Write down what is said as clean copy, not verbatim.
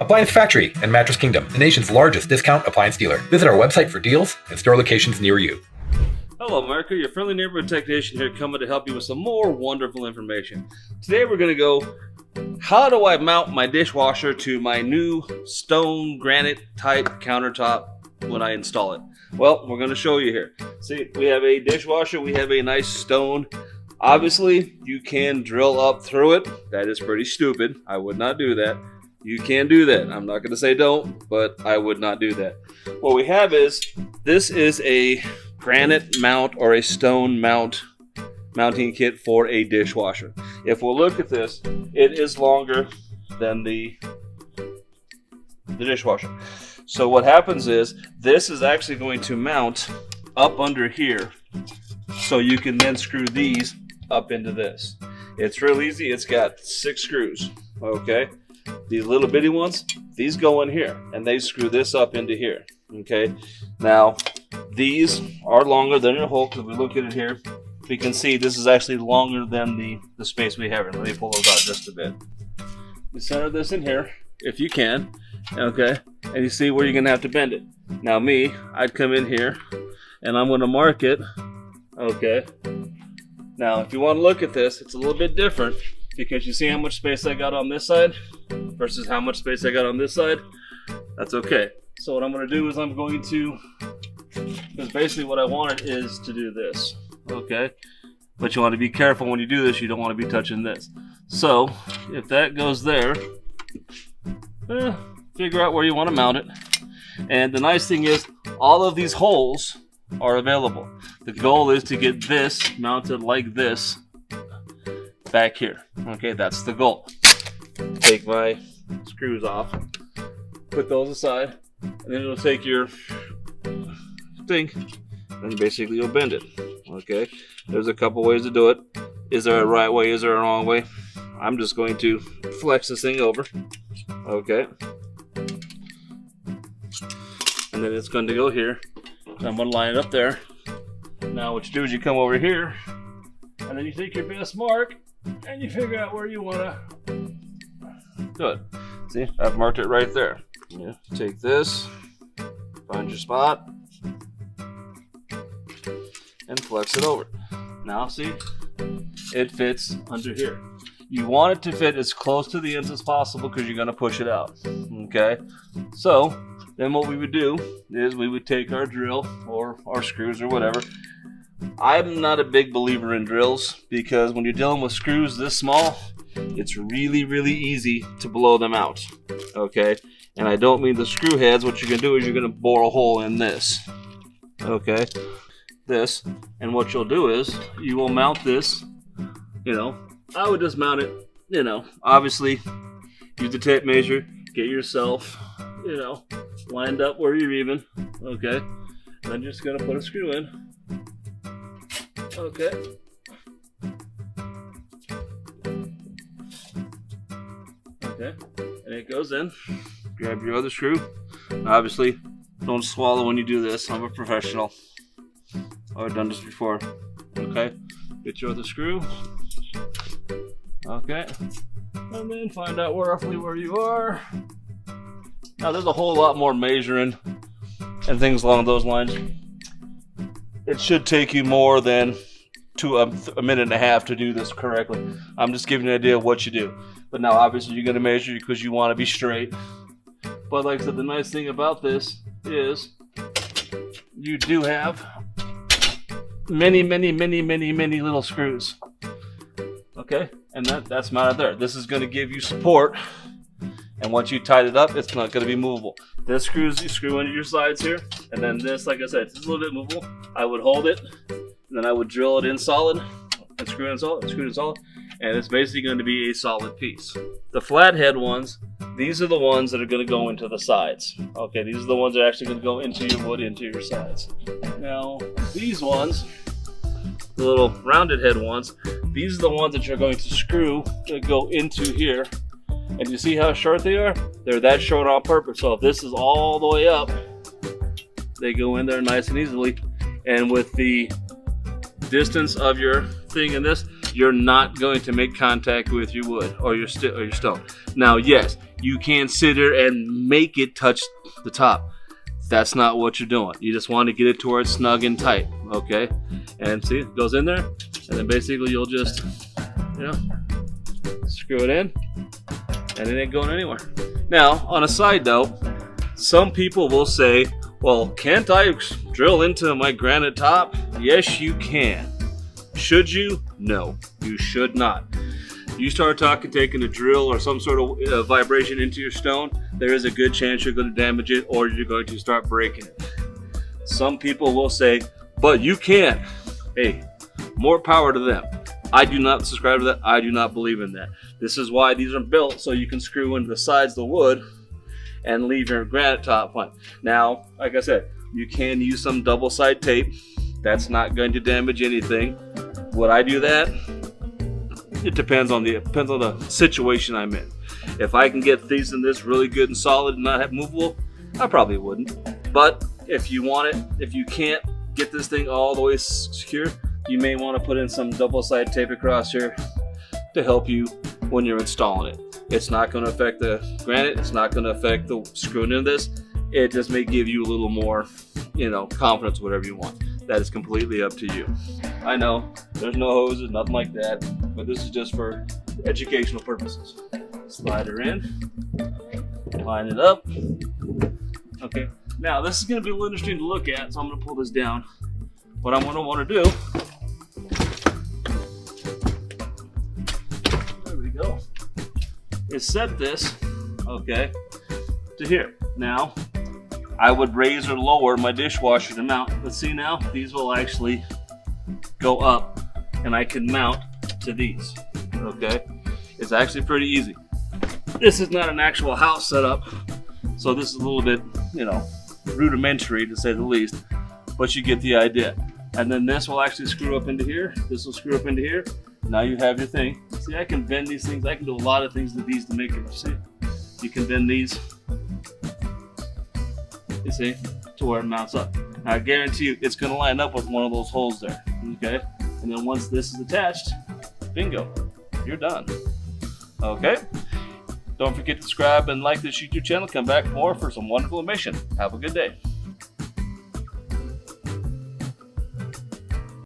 Appliance Factory and Mattress Kingdom, the nation's largest discount appliance dealer. Visit our website for deals and store locations near you. Hello America, your friendly neighborhood technician here, coming to help you with some more wonderful information. Today we're going to go, how do I mount my dishwasher to my new stone granite type countertop when I install it? Well, we're going to show you here. See, we have a dishwasher, we have a nice stone. Obviously, you can drill up through it. That is pretty stupid. I would not do that. You can do that. I'm not going to say don't, but I would not do that. What we have is, this is a granite mount or a stone mounting kit for a dishwasher. If we'll look at this, it is longer than the dishwasher. So what happens is, this is actually going to mount up under here, so you can then screw these up into this. It's real easy. It's got 6 screws, okay? These little bitty ones, these go in here, and they screw this up into here, okay? Now, these are longer than your hole, because if we look at it here, we can see this is actually longer than the space we have here. Let me pull those out just a bit. You center this in here, if you can, okay? And you see where you're going to have to bend it. Now me, I'd come in here, and I'm going to mark it, okay? Now, if you want to look at this, it's a little bit different, because you see how much space I got on this side versus how much space I got on this side. That's okay. So what I'm going to do is I'm going to, because basically what I wanted is to do this, okay? But you want to be careful when you do this. You don't want to be touching this. So if that goes there, figure out where you want to mount it. And the nice thing is, all of these holes are available. The goal is to get this mounted like this back here. Okay, that's the goal. Take my screws off, put those aside, and then it'll take your thing and basically you'll bend it. Okay, there's a couple ways to do it. Is there a right way? Is there a wrong way? I'm just going to flex this thing over. Okay, and then it's going to go here. I'm going to line it up there. Now what you do is you come over here, and then you take your best mark and you figure out where you want to do it. See, I've marked it right there. Yeah, take this, find your spot, and flex it over. Now see, it fits under here. You want it to fit as close to the ends as possible because you're going to push it out. Okay, so then what we would do is we would take our drill or our screws or whatever. I'm not a big believer in drills, because when you're dealing with screws this small, it's really, really easy to blow them out. Okay, and I don't mean the screw heads. What you're going to do is you're going to bore a hole in this. Okay, this, and what you'll do is you will mount this. You know, I would just mount it, you know, obviously use the tape measure, get yourself, you know, lined up where you're even. Okay, and I'm just going to put a screw in. Okay. Okay, and it goes in. Grab your other screw. Obviously, don't swallow when you do this. I'm a professional. I've done this before. Okay, get your other screw. Okay, and then find out roughly where you are. Now, there's a whole lot more measuring and things along those lines. It should take you more than a minute and a half to do this correctly. I'm just giving you an idea of what you do. But now, obviously, you're going to measure because you want to be straight. But like I said, the nice thing about this is you do have many little screws. Okay, and that's mounted there. This is going to give you support. And once you tighten it up, it's not going to be movable. This screws, you screw into your sides here, and then this, like I said, it's a little bit movable. I would hold it, and then I would drill it in solid, and screw it in solid, and screw it in solid, and it's basically going to be a solid piece. The flathead ones, these are the ones that are going to go into the sides. Okay, these are the ones that are actually going to go into your wood, into your sides. Now, these ones, the little rounded head ones, these are the ones that you're going to screw that go into here. And you see how short they are? They're that short on purpose. So if this is all the way up, they go in there nice and easily. And with the distance of your thing in this, you're not going to make contact with your wood or your stone. Now, yes, you can sit there and make it touch the top. That's not what you're doing. You just want to get it to where it's snug and tight, okay? And see, it goes in there, and then basically you'll just, screw it in, and it ain't going anywhere. Now, on a side note, some people will say, well, can't I drill into my granite top? Yes, you can. Should you? No, you should not. You start taking a drill or some sort of vibration into your stone, there is a good chance you're going to damage it or you're going to start breaking it. Some people will say, but you can't. Hey, more power to them. I do not subscribe to that. I do not believe in that. This is why these are built, so you can screw into the sides of the wood and leave your granite top fine. Now, like I said, you can use some double side tape. That's not going to damage anything. Would I do that? It depends on the situation I'm in. If I can get these in this really good and solid and not have movable, I probably wouldn't. But if you want it, if you can't get this thing all the way secure, you may want to put in some double side tape across here to help you when you're installing it. It's not going to affect the granite. It's not going to affect the screwing in this. It just may give you a little more, confidence, whatever you want. That is completely up to you. I know there's no hoses, nothing like that, but this is just for educational purposes. Slide her in, line it up. Okay, now this is going to be a little interesting to look at, so I'm going to pull this down. What I'm going to want to do, there we go, is set this, okay, to here. Now, I would raise or lower my dishwasher to mount, but see now, these will actually go up and I can mount to these, okay? It's actually pretty easy. This is not an actual house setup, so this is a little bit, rudimentary to say the least, but you get the idea. And then this will actually screw up into here, this will screw up into here. Now you have your thing. See, I can bend these things, I can do a lot of things to these to make it, see? You can bend these, you see, to where it mounts up. Now, I guarantee you it's going to line up with one of those holes there, okay? And then once this is attached, bingo, you're done, okay? Don't forget to subscribe and like this YouTube channel. Come back for more for some wonderful information. Have a good day.